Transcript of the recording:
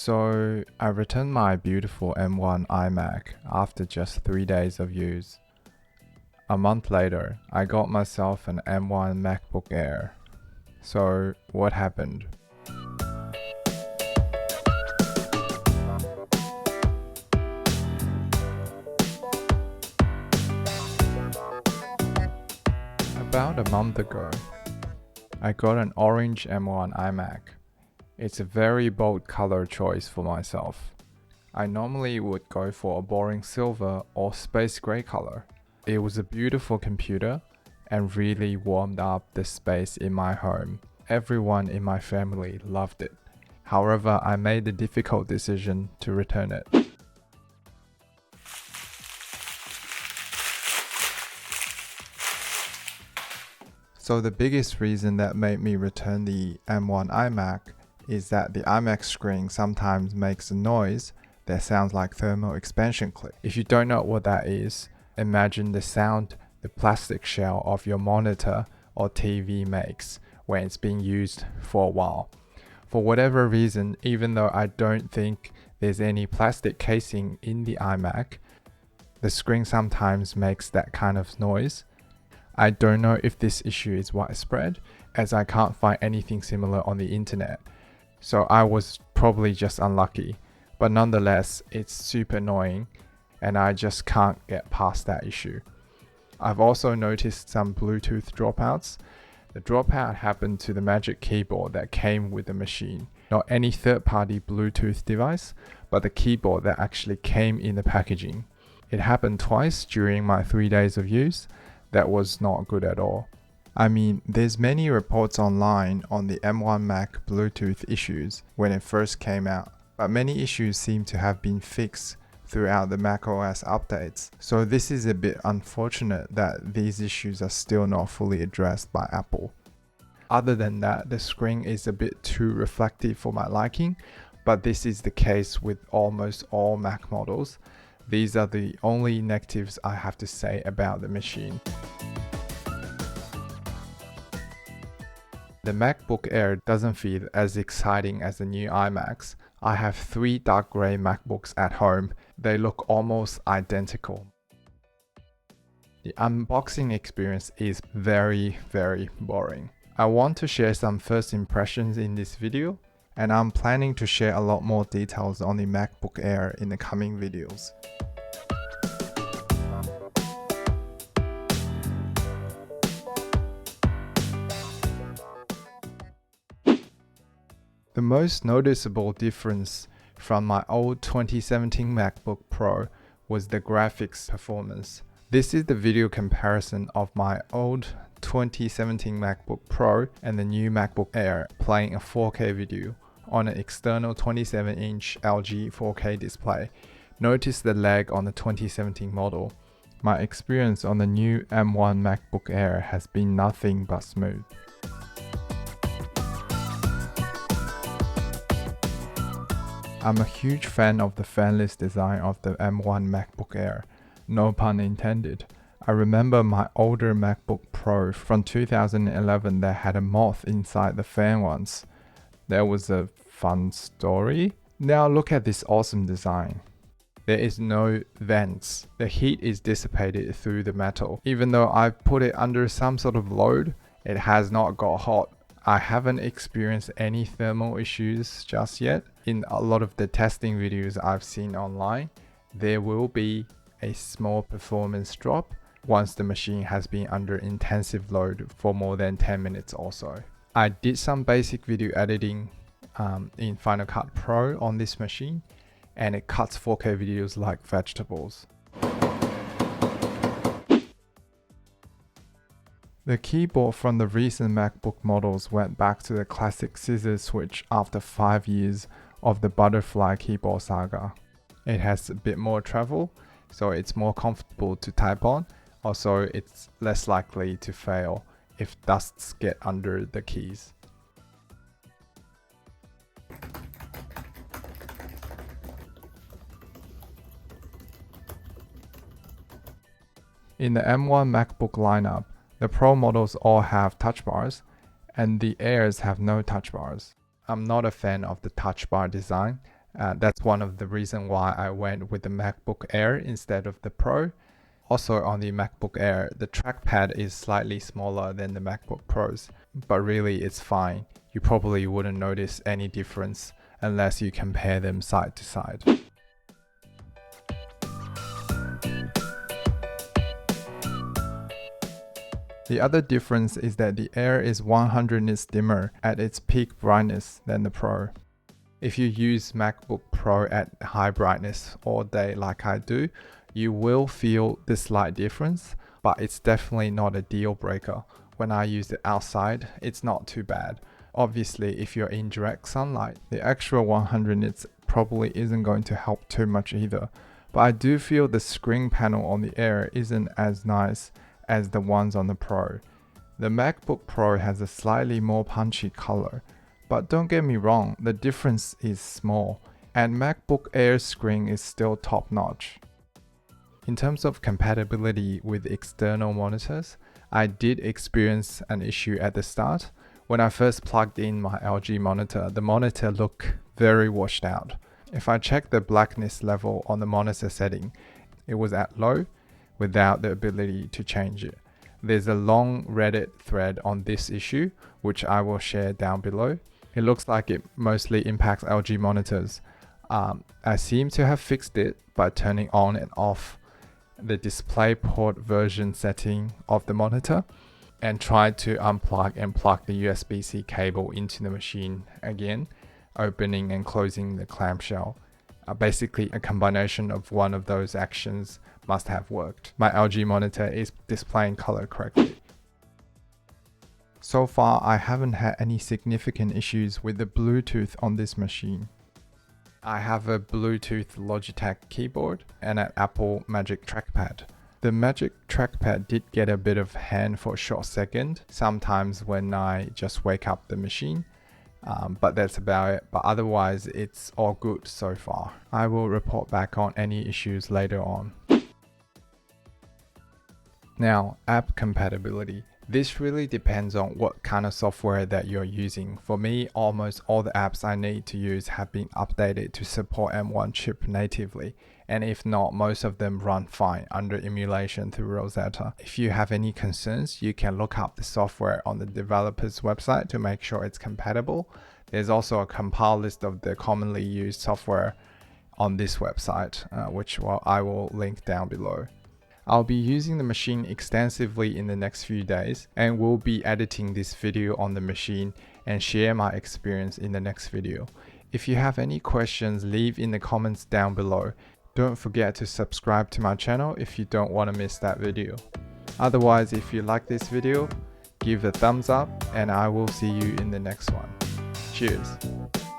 So I returned my beautiful M1 iMac after just 3 days of use. A month later, I got myself an M1 MacBook Air. So what happened? About a month ago, I got an orange M1 iMac. It's a very bold color choice for myself. I normally would go for a boring silver or space gray color. It was a beautiful computer and really warmed up the space in my home. Everyone in my family loved it. However, I made the difficult decision to return it. So the biggest reason that made me return the M1 iMac is that the iMac screen sometimes makes a noise that sounds like thermal expansion clip. If you don't know what that is, imagine the sound the plastic shell of your monitor or TV makes when it's being used for a while. For whatever reason, even though I don't think there's any plastic casing in the iMac, the screen sometimes makes that kind of noise. I don't know if this issue is widespread, as I can't find anything similar on the internet. So I was probably just unlucky, but nonetheless, it's super annoying and I just can't get past that issue. I've also noticed some Bluetooth dropouts. The dropout happened to the Magic Keyboard that came with the machine. Not any third-party Bluetooth device, but the keyboard that actually came in the packaging. It happened twice during my 3 days of use. That was not good at all. I mean, there's many reports online on the M1 Mac Bluetooth issues when it first came out, but many issues seem to have been fixed throughout the macOS updates. So this is a bit unfortunate that these issues are still not fully addressed by Apple. Other than that, the screen is a bit too reflective for my liking, but this is the case with almost all Mac models. These are the only negatives I have to say about the machine. The MacBook Air doesn't feel as exciting as the new iMacs. I have 3 dark grey MacBooks at home. They look almost identical. The unboxing experience is very boring. I want to share some first impressions in this video, and I'm planning to share a lot more details on the MacBook Air in the coming videos. The most noticeable difference from my old 2017 MacBook Pro was the graphics performance. This is the video comparison of my old 2017 MacBook Pro and the new MacBook Air playing a 4K video on an external 27-inch LG 4K display. Notice the lag on the 2017 model. My experience on the new M1 MacBook Air has been nothing but smooth. I'm a huge fan of the fanless design of the M1 MacBook Air, no pun intended. I remember my older MacBook Pro from 2011 that had a moth inside the fan once. That was a fun story. Now look at this awesome design. There is no vents. The heat is dissipated through the metal. Even though I put it under some sort of load, it has not got hot. I haven't experienced any thermal issues just yet. In a lot of the testing videos I've seen online, there will be a small performance drop once the machine has been under intensive load for more than 10 minutes or so. I did some basic video editing in Final Cut Pro on this machine, and it cuts 4K videos like vegetables. The keyboard from the recent MacBook models went back to the classic scissor switch after 5 years of the butterfly keyboard saga. It has a bit more travel, so it's more comfortable to type on. Also, it's less likely to fail if dusts get under the keys. In the M1 MacBook lineup, the Pro models all have touch bars, and the Airs have no touch bars. I'm not a fan of the touch bar design, That's one of the reasons why I went with the MacBook Air instead of the Pro. Also on the MacBook Air, the trackpad is slightly smaller than the MacBook Pros, but really it's fine. You probably wouldn't notice any difference unless you compare them side to side. The other difference is that the Air is 100 nits dimmer at its peak brightness than the Pro. If you use MacBook Pro at high brightness all day like I do, you will feel the slight difference, but it's definitely not a deal breaker. When I use it outside, it's not too bad. Obviously, if you're in direct sunlight, the extra 100 nits probably isn't going to help too much either. But I do feel the screen panel on the Air isn't as nice as the ones on the Pro. The MacBook Pro has a slightly more punchy color, but don't get me wrong, the difference is small, and MacBook Air screen is still top notch. In terms of compatibility with external monitors, I did experience an issue at the start. When I first plugged in my LG monitor, the monitor looked very washed out. If I check the blackness level on the monitor setting, it was at low without the ability to change it. There's a long Reddit thread on this issue, which I will share down below. It looks like it mostly impacts LG monitors. I seem to have fixed it by turning on and off the DisplayPort version setting of the monitor and tried to unplug and plug the USB-C cable into the machine again, opening and closing the clamshell. Basically, a combination of one of those actions must have worked. My LG monitor is displaying color correctly. So far, I haven't had any significant issues with the Bluetooth on this machine. I have a Bluetooth Logitech keyboard and an Apple Magic Trackpad. The Magic Trackpad did get a bit of hand for a short second, sometimes when I just wake up the machine, but that's about it. But otherwise, it's all good so far. I will report back on any issues later on. Now, app compatibility. This really depends on what kind of software that you're using. For me, almost all the apps I need to use have been updated to support M1 chip natively, and if not, most of them run fine under emulation through Rosetta. If you have any concerns, you can look up the software on the developer's website to make sure it's compatible. There's also a compiled list of the commonly used software on this website, which I will link down below. I'll be using the machine extensively in the next few days and will be editing this video on the machine and share my experience in the next video. If you have any questions, leave in the comments down below. Don't forget to subscribe to my channel if you don't want to miss that video. Otherwise, if you like this video, give a thumbs up and I will see you in the next one. Cheers!